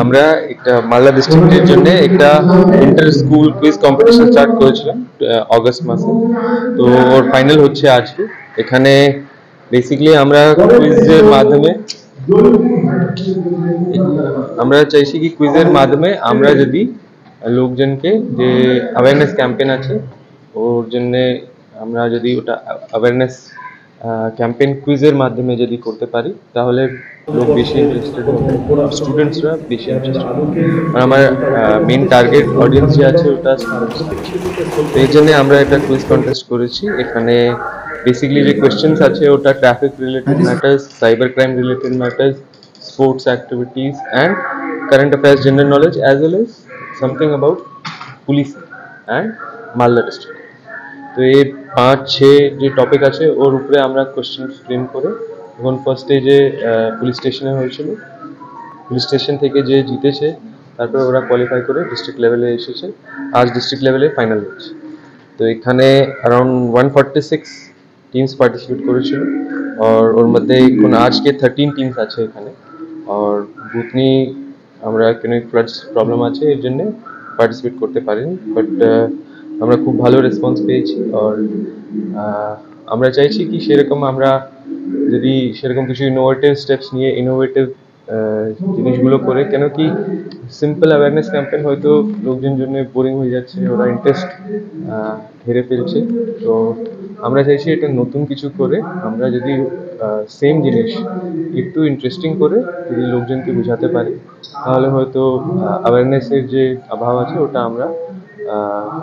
আমরা একটা মালদা ডিস্ট্রিক্টের জন্য একটা inter school quiz competition start করেছিলাম অগস্ট মাসে। তো ওর ফাইনাল হচ্ছে আজকে। এখানে বেসিক্যালি আমরা কুইজের মাধ্যমে আমরা চাইছি কি কুইজের মাধ্যমে আমরা যদি লোকজনকে যে অ্যাওয়ারনেস ক্যাম্পেইন আছে ওর জন্য আমরা যদি ওটা অ্যাওয়ারনেস ক্যাম্পেইন কুইজের মাধ্যমে যদি করতে পারি তাহলে লোক বেশি ইন্টারেস্টেড হবে, স্টুডেন্টসরা বেশি ইন্টারেস্টেড হবে। আর আমার মেন টার্গেট অডিয়েন্স যে আছে ওটা স্টুডেন্টস। তো এই জন্য আমরা একটা কুইজ কন্টেস্ট করেছি। এখানে বেসিক্যালি যে কোয়েশ্চেন্স আছে ওটা traffic related matters, cyber crime related matters, sports activities and current affairs general knowledge as well as something about policing and Malda district. তো এই 5-6 যে টপিক আছে ওর উপরে আমরা কোশ্চেন ফ্রেম করে এখন ফার্স্ট স্টেজে পুলিশ স্টেশনে হয়েছিল। পুলিশ স্টেশন থেকে যে জিতেছে তারপরে ওরা কোয়ালিফাই করে ডিস্ট্রিক্ট লেভেলে এসেছে। আজ ডিস্ট্রিক্ট লেভেলে ফাইনাল হচ্ছে। তো এখানে অ্যারাউন্ড 146 টিমস পার্টিসিপেট করেছিল। আর ওর মধ্যে এখন আজকে 13 টিমস আছে এখানে। আর বুথনি আমরা কোনো ফ্লাডস প্রবলেম আছে এর জন্য পার্টিসিপেট করতে পারিনি, বাট আমরা খুব ভালো রেসপন্স পেয়েছি। আর আমরা চাইছি কি সেরকম আমরা যদি সেরকম কিছু ইনোভেটিভ স্টেপস নিয়ে ইনোভেটিভ জিনিসগুলো করে, কেন কি সিম্পল অ্যাওয়ারনেস ক্যাম্পেইন হয়তো লোকজন জন্য বোরিং হয়ে যাচ্ছে, ওরা ইন্টারেস্ট হেরে ফেলছে। তো আমরা চাইছি এটা নতুন কিছু করে আমরা যদি সেম জিনিস একটু ইন্টারেস্টিং করে যদি লোকজনকে বোঝাতে পারি তাহলে হয়তো অ্যাওয়ারনেসের যে অভাব আছে ওটা আমরা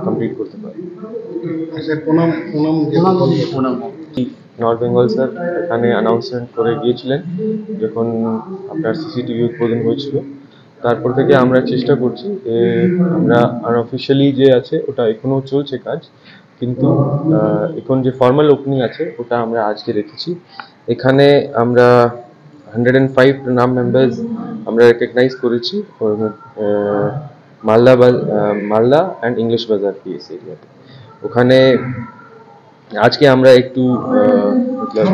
কমপ্লিট করতে পারি। নর্থ বেঙ্গল স্যার এখানে অ্যানাউন্সমেন্ট করে গিয়েছিলেন যখন আপনার সিসিটিভি উদ্বোধন হয়েছিল। তারপর থেকে আমরা চেষ্টা করছি আমরা আনঅফিশিয়ালি যে আছে ওটা এখনো চলছে কাজ, কিন্তু এখন যে ফর্মাল ওপেনিং আছে ওটা আমরা আজকে রেখেছি। এখানে আমরা 105 নাম মেম্বার্স আমরা রেকগনাইজ করেছি মালদা অ্যান্ড ইংলিশ বাজার পিএস এরিয়াতে। ওখানে আজকে আমরা একটू मतलब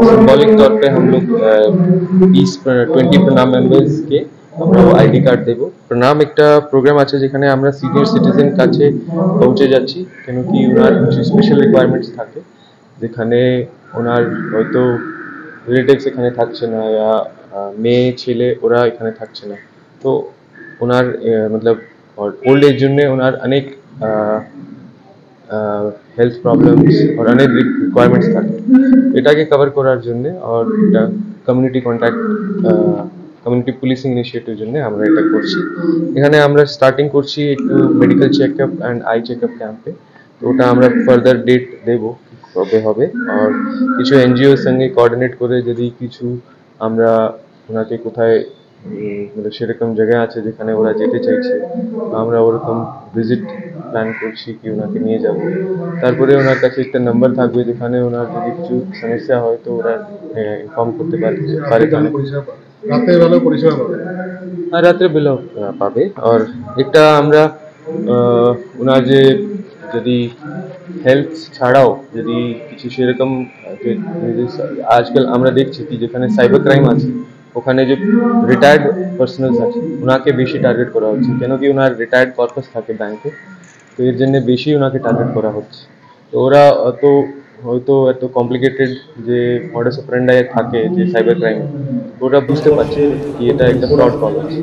सिंबॉलिक तौर पे हम लोग 20 प्रणाम मेंबर्स के আমরা আইডি কার্ড দেব। প্রণাম একটা প্রোগ্রাম আছে যেখানে আমরা সিনিয়র সিটিজেন কাছে পৌঁছে যাচ্ছি, কেন কি ওনার কিছু স্পেশাল রিকোয়ারমেন্টস থাকে যেখানে ওনার হয়তো রিলেটিভস এখানে থাকছে না, या মেয়ে ছেলে ওরা এখানে থাকছে না। তো ওনার मतलब ওল্ড এজ জন্য ওনার অনেক হেলথ প্রবলেমস আর অনেক রিকোয়ারমেন্টস থাকে, এটাকে কভার করার জন্য আর এটা community contact community policing initiative জন্য আমরা এটা করছি। এখানে আমরা স্টার্টিং করছি একটু medical checkup and I checkup ক্যাম্পে। তো ওটা আমরা ফার্দার ডেট দেবো কবে হবে। আর কিছু এনজিওর সঙ্গে কোঅর্ডিনেট করে যদি কিছু আমরা ওনাকে কোথায় সেরকম জায়গায় আছে যেখানে ওরা যেতে চাইছে আমরা ওরকম ভিজিট প্ল্যান করছি কি ওনাকে নিয়ে যাব। তারপরে ওনার কাছে একটা নাম্বার থাকবে যেখানে ওনার যদি কিছু সমস্যা হয় তো ওরা ইনফর্ম করতে পারে। রাতের বেলা পরিষেবা পাবে, হ্যাঁ রাত্রে বেলাও পাবে। আর একটা আমরা ওনার যে যদি হেলথ ছাড়াও যদি কিছু সেরকম আজকাল আমরা দেখছি কি যেখানে সাইবার ক্রাইম আছে ওখানে যে রিটায়ার্ড পার্সোনালস আছে ওনাকে বেশি টার্গেট করা হচ্ছে, কেন কি ওনার রিটায়ার্ড পারপাস থাকে ব্যাংকে। তো এর জন্য বেশি ওনাকে টার্গেট করা হচ্ছে। তো ওরা হয়তো এত কমপ্লিকেটেড যে মডাস অপারেন্ডাই থাকে যে সাইবার ক্রাইম, ওরা বুঝতে পারছে কি এটা একটা ফ্রড কল আছে,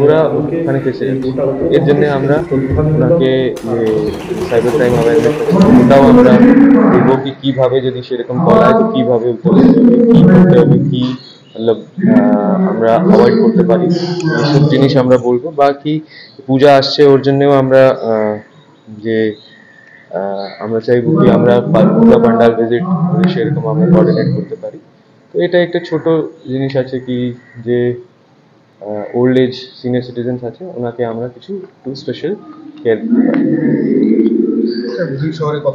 ওরা ওখানে ফেসে যাচ্ছে। এর জন্য আমরা ওনাকে যে সাইবার ক্রাইম অ্যাওয়ারনেস ওটাও আমরা দেখবো কি কীভাবে যদি সেরকম কল হয় তো কীভাবে উত্তর দিতে হবে, কী করতে হবে, কী मतलब আমরা অ্যাভয়েড করতে পারি, এইসব জিনিস আমরা বলবো। বাকি পূজা আসছে ওর জন্যও আমরা যে আমরা চাইবো কি আমরা পূজা পান্ডাল ভিজিট করে সেরকম আমরা কোঅর্ডিনেট করতে পারি। তো এটা একটা ছোট জিনিস আছে কি যে ওল্ড এজ সিনিয়র সিটিজেন্স আছে ওনাকে আমরা কিছু একটু স্পেশাল কেয়ার দিতে পারি। শহরে কত